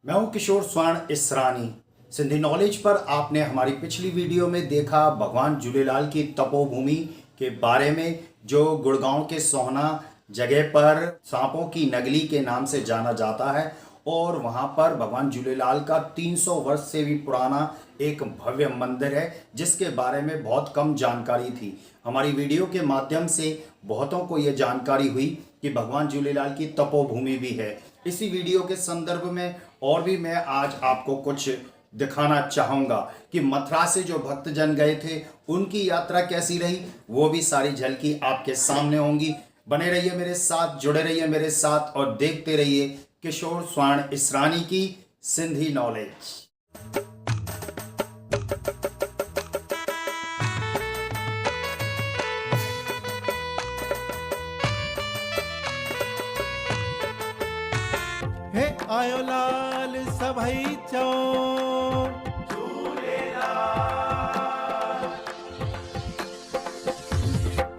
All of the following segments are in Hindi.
मैं हूं किशोर स्वर्ण इसरानी। सिंधी नॉलेज पर आपने हमारी पिछली वीडियो में देखा भगवान झूलेलाल की तपोभूमि के बारे में, जो गुड़गांव के सोहना जगह पर सांपों की नगली के नाम से जाना जाता है। और वहां पर भगवान झूलेलाल का 300 वर्ष से भी पुराना एक भव्य मंदिर है, जिसके बारे में बहुत कम जानकारी थी। हमारी वीडियो के माध्यम से बहुतों को यह जानकारी हुई कि भगवान झूलेलाल की तपोभूमि भी है। इसी वीडियो के संदर्भ में और भी मैं आज आपको कुछ दिखाना चाहूँगा कि मथुरा से जो भक्तजन गए थे उनकी यात्रा कैसी रही, वो भी सारी झलकी आपके सामने होंगी। बने रहिए मेरे साथ, जुड़े रहिए मेरे साथ और देखते रहिए किशोर स्वर्ण इसरानी की सिंधी नॉलेज। हे आयो लाल सभई चो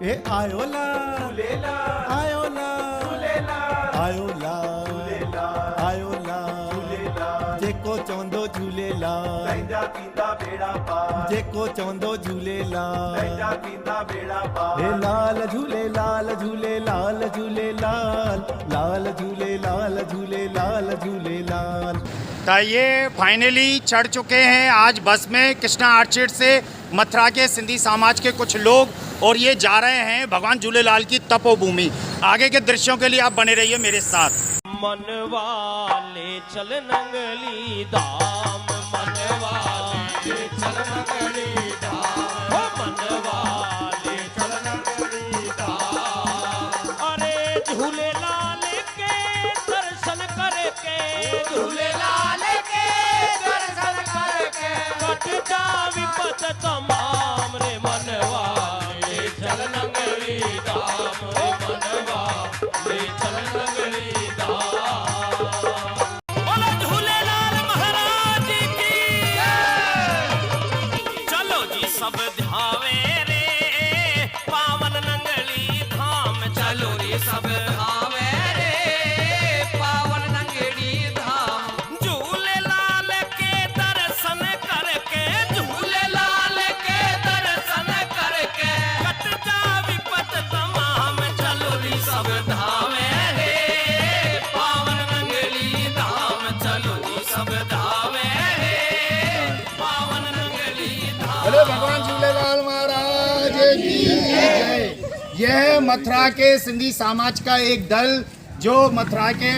हे आयो लाल आयो लाल आयो लाल आयो लाल जेको चवंदो झूलेलाल जेको चवंदो झूलेलाल हे लाल झूलेलाल झूलेलाल झूलेलाल लाल झूलेलाल झूलेलाल झूलेलाल। तो ये फाइनली चढ़ चुके हैं आज बस में कृष्णा आर्चिड से मथुरा के सिंधी समाज के कुछ लोग, और ये जा रहे हैं भगवान झूलेलाल की तपोभूमि। आगे के दृश्यों के लिए आप बने रहिए मेरे साथ। मनवाले चल नंगली धाम मनवाले चल नंगली धाम हो मनवाले चल नंगली धाम। अरे झूलेलाल के दर्शन करके झूलेलाल के दर्शन करके कट जा विपत तमाम रे मनवाले चल नंगली धाम रे मनवाले चल नंगली धाम। बोलो झूलेलाल महाराज की चलो जी सब ध्यावे रे पावन नंगली धाम चलो रे सब ध्यावे रे पावन नंगली धाम। झूलेलाल के दर्शन करके झूलेलाल के दर्शन करके कट जा विपत तमाम चलो रे सब धावे रे पावन नंगली धाम चलो रे सब धावे रे पावन नंगली धाम। बोले भगवान झूलेलाल महाराज की जय। यह मथुरा के सिंधी समाज का एक दल जो मथुरा के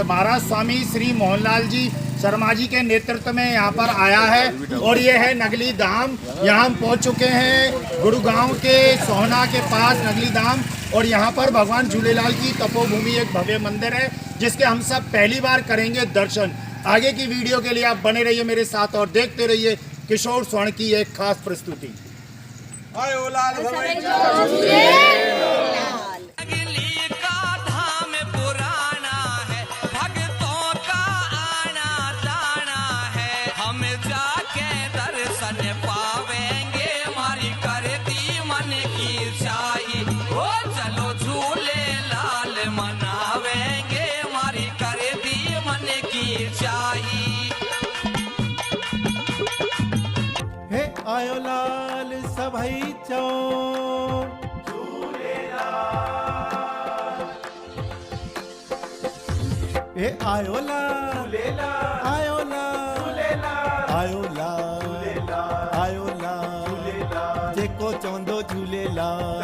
महाराज स्वामी श्री मोहनलाल जी शर्मा जी के नेतृत्व में यहाँ पर आया है। और ये है नगली धाम। यहाँ हम पहुँच चुके हैं गुड़गांव के सोहना के पास नगली धाम, और यहाँ पर भगवान झूलेलाल की तपोभूमि एक भव्य मंदिर है, जिसके हम सब पहली बार करेंगे दर्शन। आगे की वीडियो के लिए आप बने रहिए मेरे साथ और देखते रहिए किशोर स्वर्ण की एक खास प्रस्तुति। आयो लाल नगली का धाम पुराना है, भक्तों का आना जाना है। हम जाके दर्शन पावेंगे, हमारी करती मन की चाही। ओ चलो झूले लाल मनावेंगे, हमारी करती मन की चाही। हे आयो लाल सभई चो हे आयो लाल आयो लाल आयो लाल आयो लाल जेको चवंदो झूलेलाल।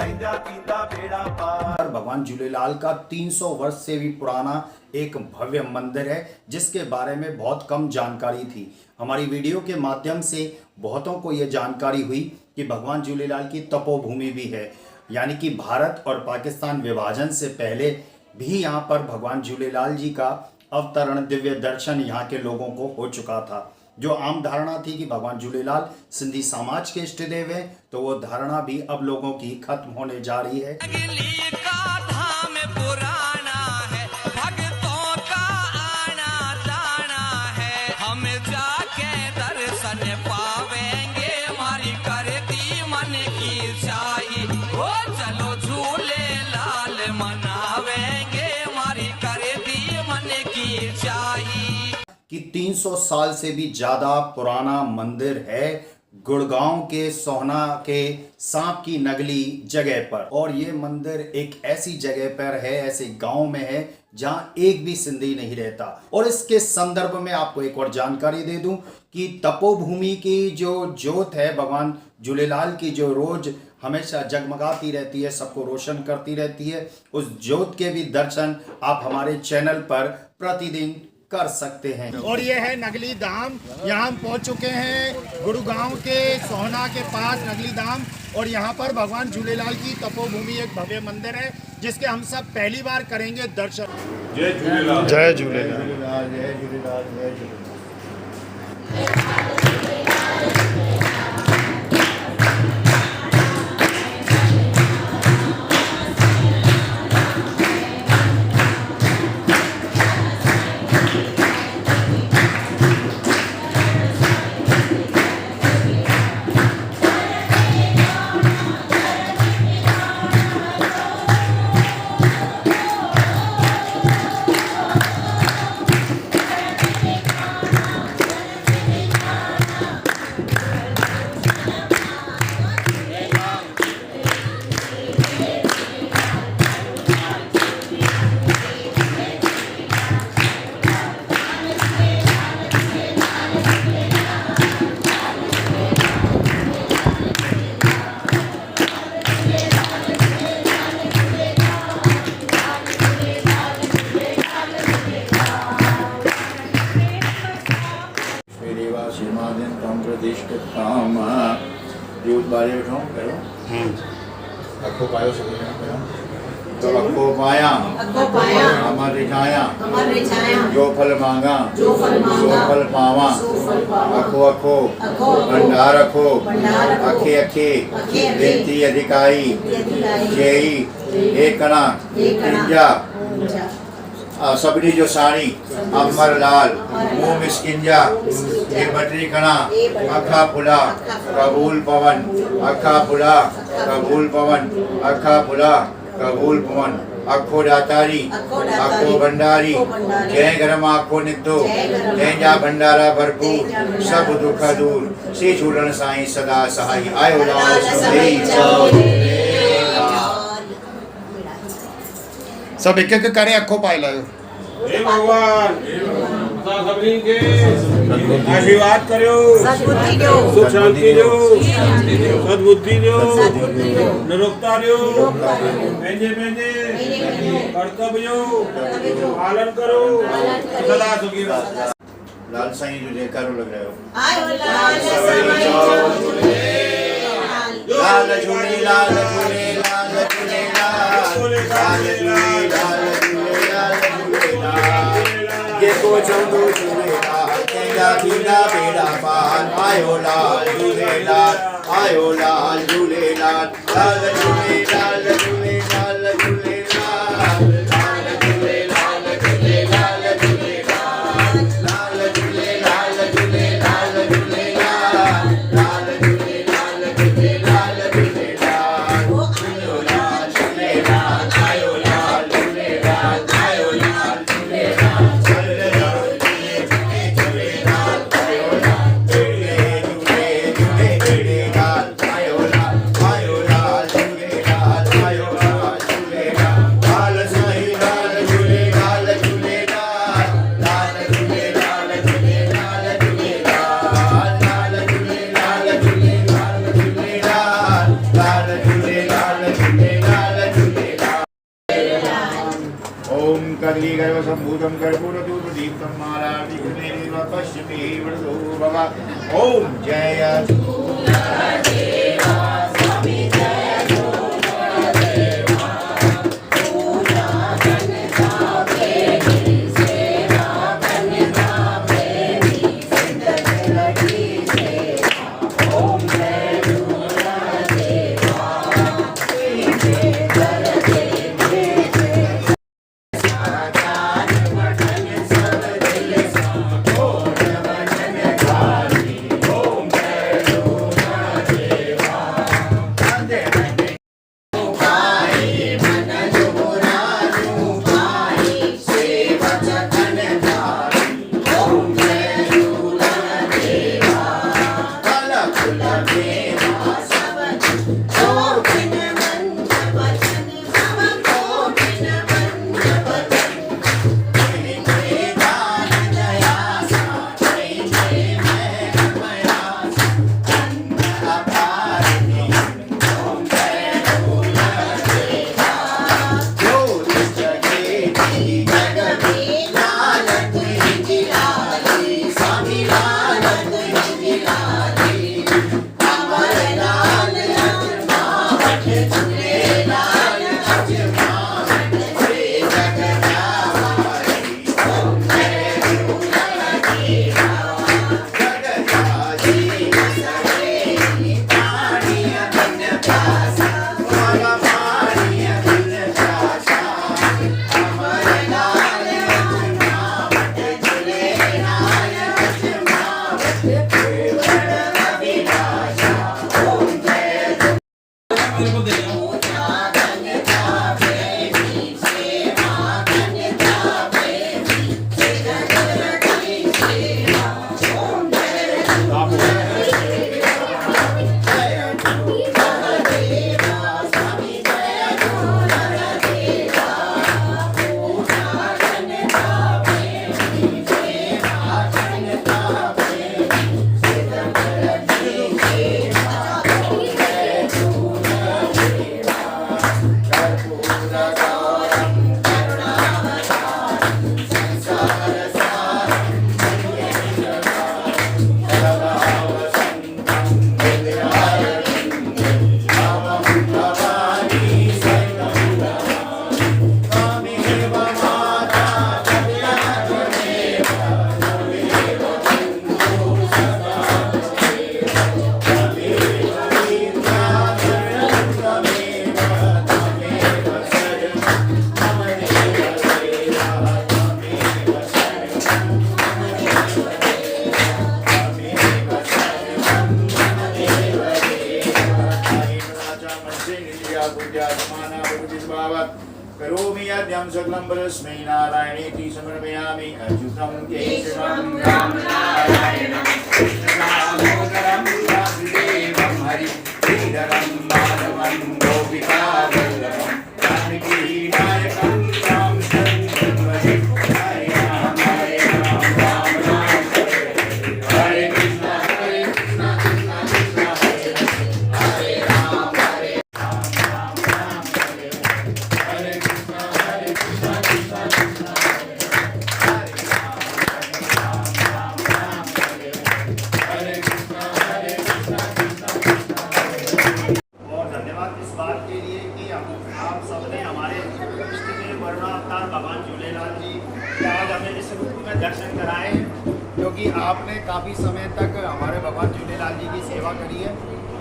भगवान झूलेलाल का 300 वर्ष से भी पुराना एक भव्य मंदिर है, जिसके बारे में बहुत कम जानकारी थी। हमारी वीडियो के माध्यम से बहुतों को यह जानकारी हुई कि भगवान झूलेलाल की तपोभूमि भी है, यानी कि भारत और पाकिस्तान विभाजन से पहले भी यहाँ पर भगवान झूलेलाल जी का अवतरण दिव्य दर्शन यहाँ के लोगों को हो चुका था। जो आम धारणा थी कि भगवान झूलेलाल सिंधी समाज के इष्ट देव हैं, तो वो धारणा भी अब लोगों की खत्म होने जा रही है। नगली का धाम पुराना है, भक्तों का आना जाना है। हम जाके दर्शन पावेंगे, हमारी करती मन की चाही। ओ चलो झूले लाल मनावेंगे, हमारी करती मन की चाही। कि 300 साल से भी ज़्यादा पुराना मंदिर है गुड़गांव के सोहना के सांप की नगली जगह पर। और ये मंदिर एक ऐसी जगह पर है, ऐसे गांव में है जहां एक भी सिंधी नहीं रहता। और इसके संदर्भ में आपको एक और जानकारी दे दूं कि तपोभूमि की जो ज्योत है भगवान झूलेलाल की, जो रोज हमेशा जगमगाती रहती है, सबको रोशन करती रहती है, उस ज्योत के भी दर्शन आप हमारे चैनल पर प्रतिदिन कर सकते हैं। और ये है नगली धाम। यहाँ हम पहुँच चुके हैं गुड़गांव के सोहना के पास नगली धाम। और यहाँ पर भगवान झूलेलाल की तपोभूमि एक भव्य मंदिर है जिसके हम सब पहली बार करेंगे दर्शन। जय झूलेलाल। जय झूलेलाल। जय झूलेलाल। जय झूलेलाल। अखो पायो तो अखो पाया अमर रिझाया जो फल मांगा सो फल पावा अखो अखो भंडार अखो अखे अखे बेनती अधिकारी जेई एकणा किंजा सबरी जो साणी अमर लाल मुंह मिसकिंजा ये बटरी कणा अखा फुला कबूल पवन अखा फुला कबूल पवन अखा फुला कबूल पवन अखो दातारी अखो भंडारी जय घर में अखो नितो जंहिंजा भंडारा भरपूर सब दुख दूर श्री झूलण साईं सदा सहाई आयो लाल सब एक एक करे अखो पाए लायो। हे भगवान असां सभिनी खे आशीर्वाद करियो, सुख शांति ॾियो, सद्बुद्धि ॾियो, निरोगता ॾियो, पंहिंजे पंहिंजे कर्तव्य जो पालन करो, सदा सुखी रहो। लाल साईं जो जयकारो लॻायो। लाल झूलेलाल झूलेलाल झूलेलाल झूलेलाल जेको चवंदो झूलेलाल तेजा थींदा बेड़ा पार आयो लाल झूलेलाल आयो लाल झूलेलाल लाल झूलेलाल झूलेलाल झूलेलाल लाल झूलेलाल झूलेलाल झूलेलाल लाल झूलेलाल झूलेलाल झूलेलाल लाल झूलेलाल झूलेलाल झूलेलाल आयो लाल झूलेलाल आयो लाल कदली गर्भ संभूतम कर्पूरदूत दीप्तम मालार्ति गुणेन पश्यति वरदो भवा ओम जय करोमि यद्यं सकलं परस्मै नारायणेति समर्पयामि अच्युतं केशवं रामनारायणं कृष्णदामोदरं वासुदेवं हरिं श्रीधरं माधवं गोपिकावल्लभं जानकीनायकं रामचन्द्रं भजे हरे राम राम राम हरे कृष्ण कृष्ण कृष्ण हरे हरे राम हरे और धन्यवाद इस बात के लिए कि आप सबने हमारे इष्ट देव वर्णावतार भगवान झूलेलाल जी के आज हमें इस रूप में दर्शन कराए, क्योंकि आपने काफ़ी समय तक हमारे भगवान झूलेलाल जी की सेवा करी है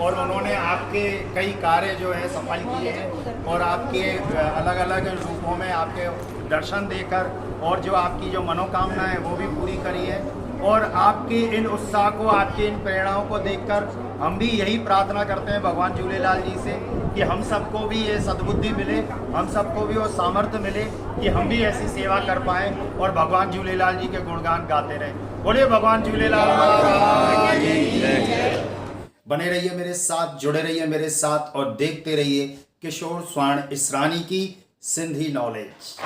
और उन्होंने आपके कई कार्य जो है सफल किए हैं और आपके अलग अलग रूपों में आपके दर्शन देकर और जो आपकी जो मनोकामना है वो भी पूरी करी है। और आपके इन उत्साह को, आपके इन प्रेरणाओं को देखकर हम भी यही प्रार्थना करते हैं भगवान झूलेलाल जी से कि हम सबको भी ये सद्बुद्धि मिले, हम सबको भी वो सामर्थ्य मिले कि हम भी ऐसी सेवा कर पाएँ और भगवान झूलेलाल जी के गुणगान गाते रहें। बोलिए भगवान झूलेलाल महाराज की जय। बने रहिए मेरे साथ, जुड़े रहिए मेरे साथ और देखते रहिए किशोर स्वर्ण इसरानी की सिंधी नॉलेज।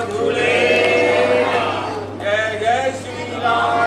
झूले जय जय श्री राम।